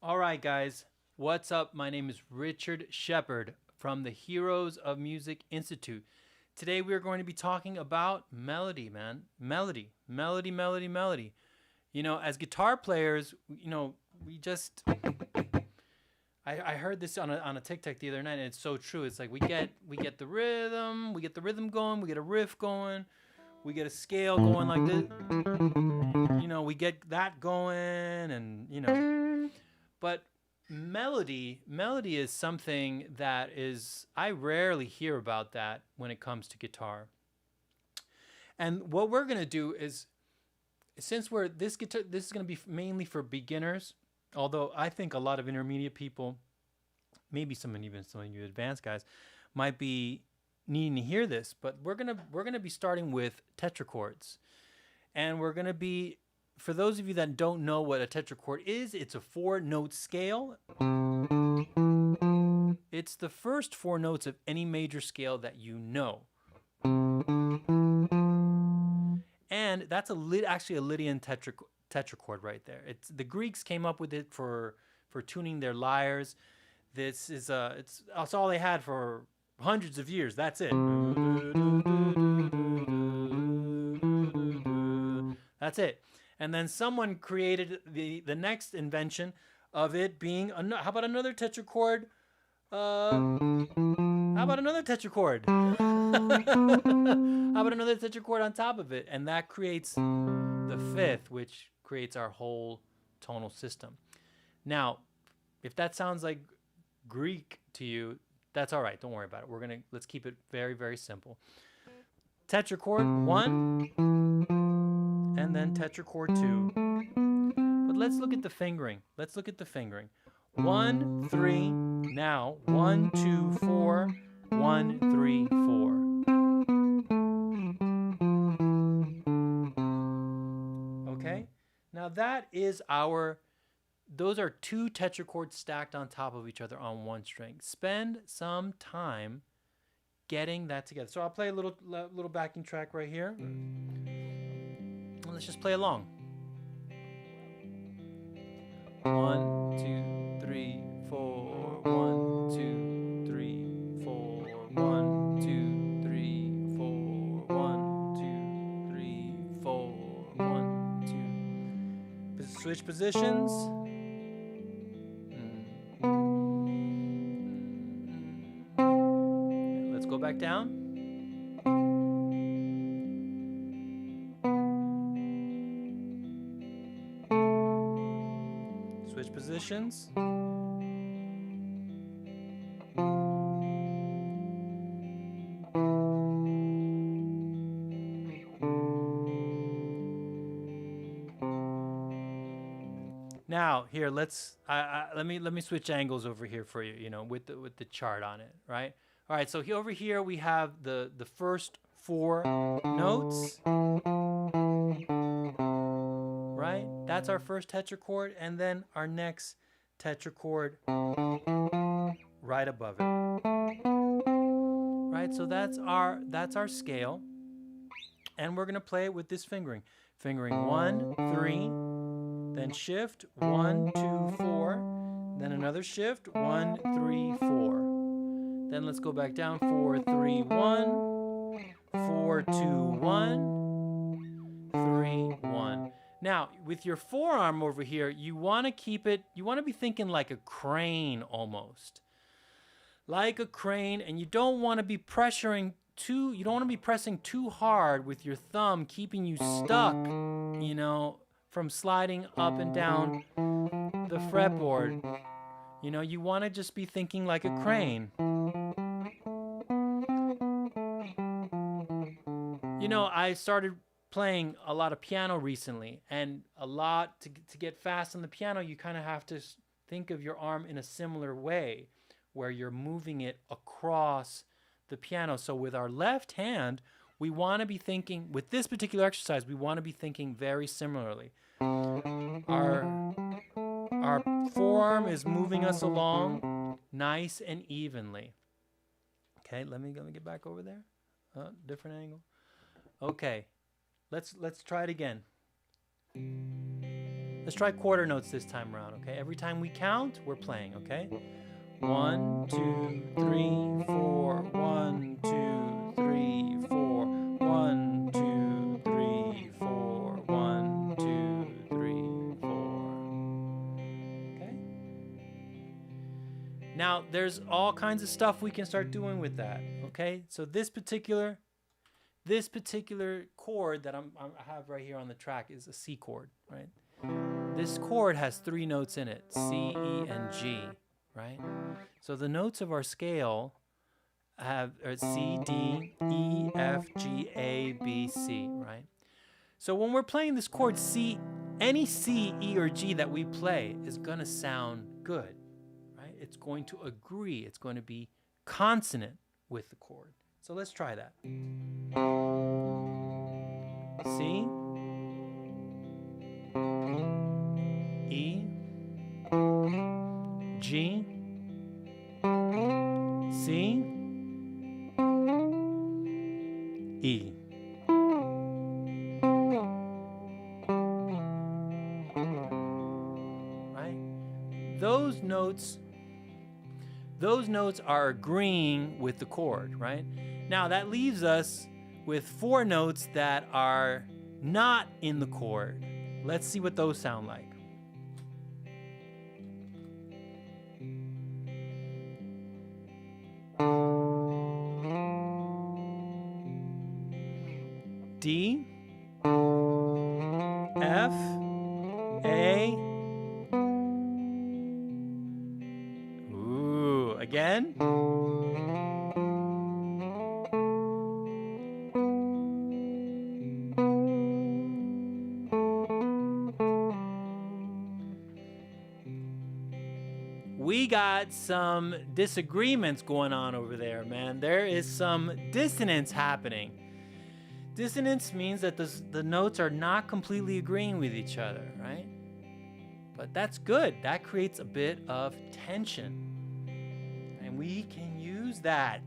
All right, guys, what's up? My name is Richard Shepard from the Heroes of Music Institute. Today we are going to be talking about melody, man. Melody. As guitar players, we just. I heard this on a TikTok the other night, and it's so true. It's like we get the rhythm, going, we get a riff going, we get a scale going like this. We get that going, and but melody is something that is I rarely hear about that when it comes to guitar. And what we're gonna do is, since we're this is gonna be mainly for beginners, although I think a lot of intermediate people, maybe some of you advanced guys, might be needing to hear this. But we're gonna be starting with tetrachords, and we're gonna be for those of you that don't know what a tetrachord is, it's a 4-note scale. It's the first 4 notes of any major scale that you know. And that's actually a Lydian tetrachord right there. It's the Greeks came up with it for tuning their lyres. This is it's all they had for hundreds of years. That's it. That's it. And then someone created the next invention of it being how about another tetrachord? How about another tetrachord? How about another tetrachord on top of it? And that creates the fifth, which creates our whole tonal system. Now, if that sounds like Greek to you, that's all right. Don't worry about it. Let's keep it very, very simple. Tetrachord 1, and then tetrachord 2. But let's look at the fingering. 1, 3. Now 1, 2, 4. 1, 3, 4. Okay? Now those are 2 tetrachords stacked on top of each other on one string. Spend some time getting that together. So I'll play a little backing track right here. Let's just play along. 1, 2, 3, 4. 1, 2, 3, 4. 1, 2, 3, 4. 1, 2, 3, 4. 1, 2. Switch positions. Let's go back down. Switch positions. Now here, let me switch angles over here for you. With the chart on it, right? All right. So over here we have the first 4 notes. Right? That's our first tetrachord, and then our next tetrachord right above it. Right? So that's our scale. And we're going to play it with this fingering. Fingering 1, 3, then shift 1, 2, 4, then another shift 1, 3, 4. Then let's go back down 4, 3, 1, 4, 2, 1, 3, 1. Now, with your forearm over here, you want to be thinking like a crane almost. Like a crane, and you don't want to be pressing too hard with your thumb, keeping you stuck, from sliding up and down the fretboard. You want to just be thinking like a crane. I started playing a lot of piano recently, and a lot to get fast on the piano, you kind of have to think of your arm in a similar way, where you're moving it across the piano. So with our left hand, we want to be thinking, with this particular exercise, we want to be thinking very similarly. Our forearm is moving us along nice and evenly. Okay, let me get back over there. Different angle. Okay, let's try it again. Let's try quarter notes this time around, okay? Every time we count, we're playing, okay? 1, 2, 3, 4. 1, 2, 3, 4. 1, 2, 3, 4. 1, 2, 3, 4. Okay? Now, there's all kinds of stuff we can start doing with that, okay? So this particular chord that I have right here on the track is a C chord, right? This chord has 3 notes in it, C, E, and G, right? So the notes of our scale are C, D, E, F, G, A, B, C, right? So when we're playing this chord C, any C, E, or G that we play is going to sound good, right? It's going to agree. It's going to be consonant with the chord. So let's try that. C, E, G, C, E. Right? Those notes are agreeing with the chord, right? Now that leaves us with 4 notes that are not in the chord. Let's see what those sound like. D, F, A. Ooh, again. We got some disagreements going on over there, man. There is some dissonance happening. Dissonance means that the notes are not completely agreeing with each other, right? But that's good. That creates a bit of tension. And we can use that.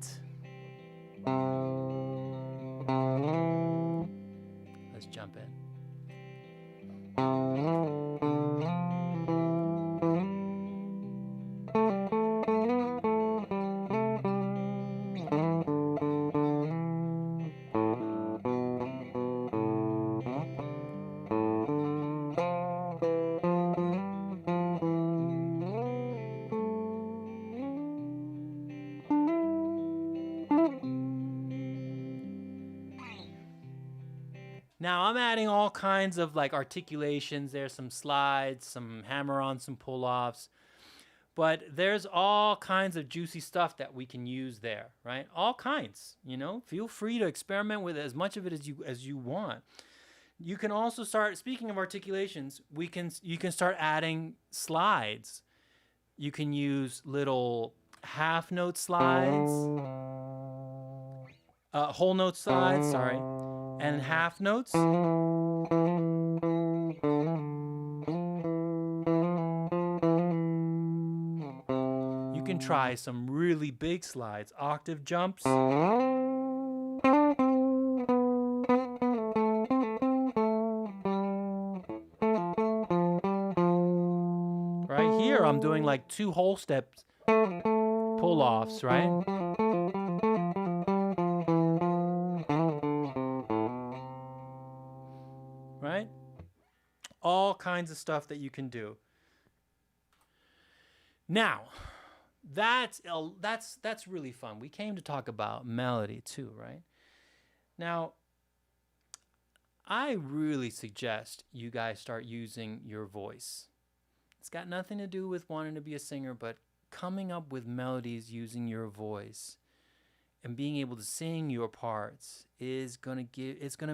Let's jump in. Now I'm adding all kinds of like articulations. There's some slides, some hammer-on, some pull-offs. But there's all kinds of juicy stuff that we can use there, right? All kinds, you know? Feel free to experiment with as much of it as you want. You can also start, speaking of articulations, you can start adding slides. You can use little half note slides, whole note slides, sorry, and half notes. You can try some really big slides, octave jumps. Right here, I'm doing like 2 whole steps pull-offs, right? Right? All kinds of stuff that you can do. Now, that's really fun. We came to talk about melody too, right? Now, I really suggest you guys start using your voice. It's got nothing to do with wanting to be a singer, but coming up with melodies using your voice and being able to sing your parts is gonna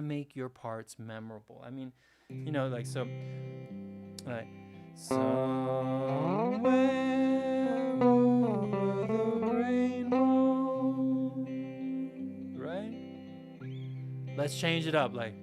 make your parts memorable. I mean, you know, like so, like somewhere over the rainbow, right? Let's change it up, like.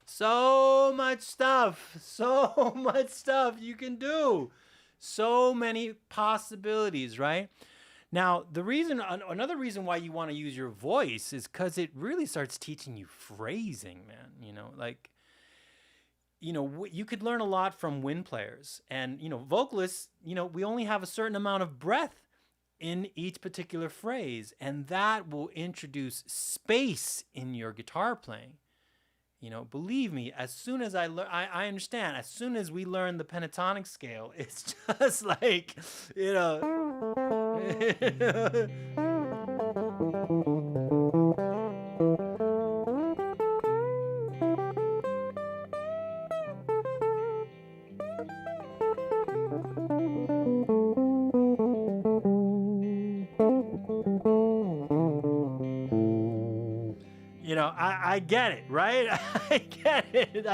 So much stuff. So much stuff you can do. So many possibilities, right? Now, another reason why you want to use your voice is because it really starts teaching you phrasing, man. You could learn a lot from wind players. And, vocalists, we only have a certain amount of breath in each particular phrase. And that will introduce space in your guitar playing. Believe me, as soon as I understand, as soon as we learn the pentatonic scale, it's just like, I get it, right? I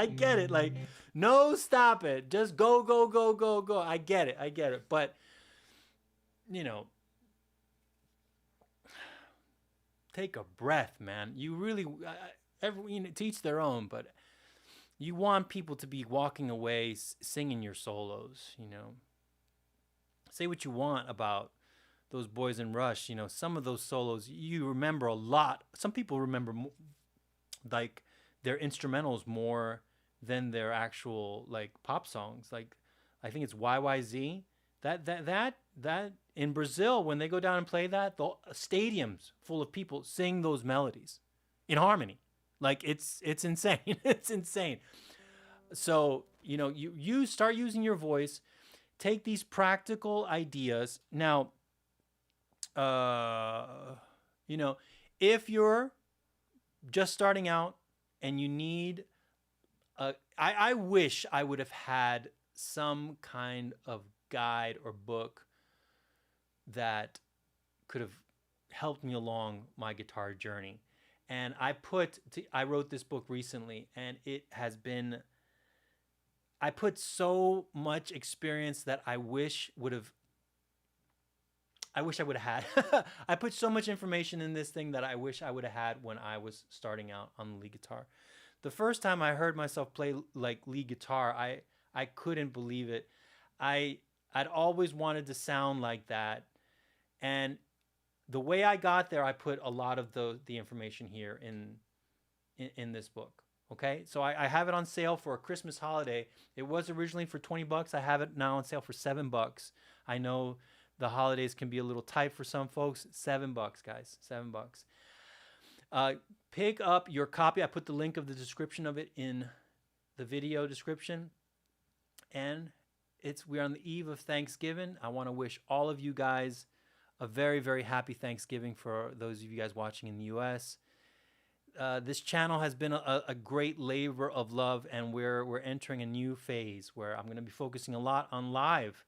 get it. Like, no, stop it. Just go, go, go, go, go. I get it. But, take a breath, man. You really, to each their own, but you want people to be walking away singing your solos, Say what you want about those boys in Rush, some of those solos you remember a lot. Some people remember like their instrumentals more than their actual like pop songs. Like I think it's YYZ. That in Brazil, when they go down and play that, the stadiums full of people sing those melodies in harmony. Like it's insane. It's insane. So, you start using your voice, take these practical ideas. Now, if you're just starting out and you need I wish I would have had some kind of guide or book that could have helped me along my guitar journey. And I wrote this book recently, and I put so much experience that I wish I would have had. I put so much information in this thing that I wish I would have had when I was starting out on the lead guitar. The first time I heard myself play like lead guitar, I couldn't believe it. I'd always wanted to sound like that. And the way I got there, I put a lot of the information here in this book. Okay, so I have it on sale for a Christmas holiday. It was originally for $20. I have it now on sale for $7. I know the holidays can be a little tight for some folks. $7, guys, $7. Pick up your copy. I put the link of the description of it in the video description. And we're on the eve of Thanksgiving. I want to wish all of you guys a very, very happy Thanksgiving for those of you guys watching in the U.S. This channel has been a great labor of love, and we're entering a new phase where I'm going to be focusing a lot on live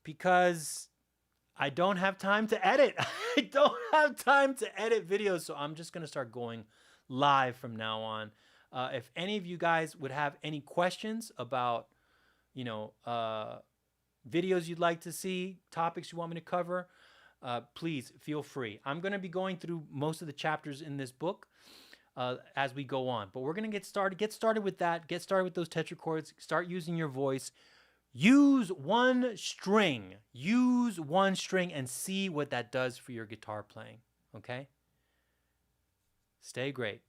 because I don't have time to edit. I don't have time to edit videos, so I'm just going to start going live from now on. If any of you guys would have any questions about, videos you'd like to see, topics you want me to cover, please feel free. I'm going to be going through most of the chapters in this book as we go on, but we're going to get started. Get started with that. Get started with those tetrachords. Start using your voice. Use one string and see what that does for your guitar playing. Okay? Stay great.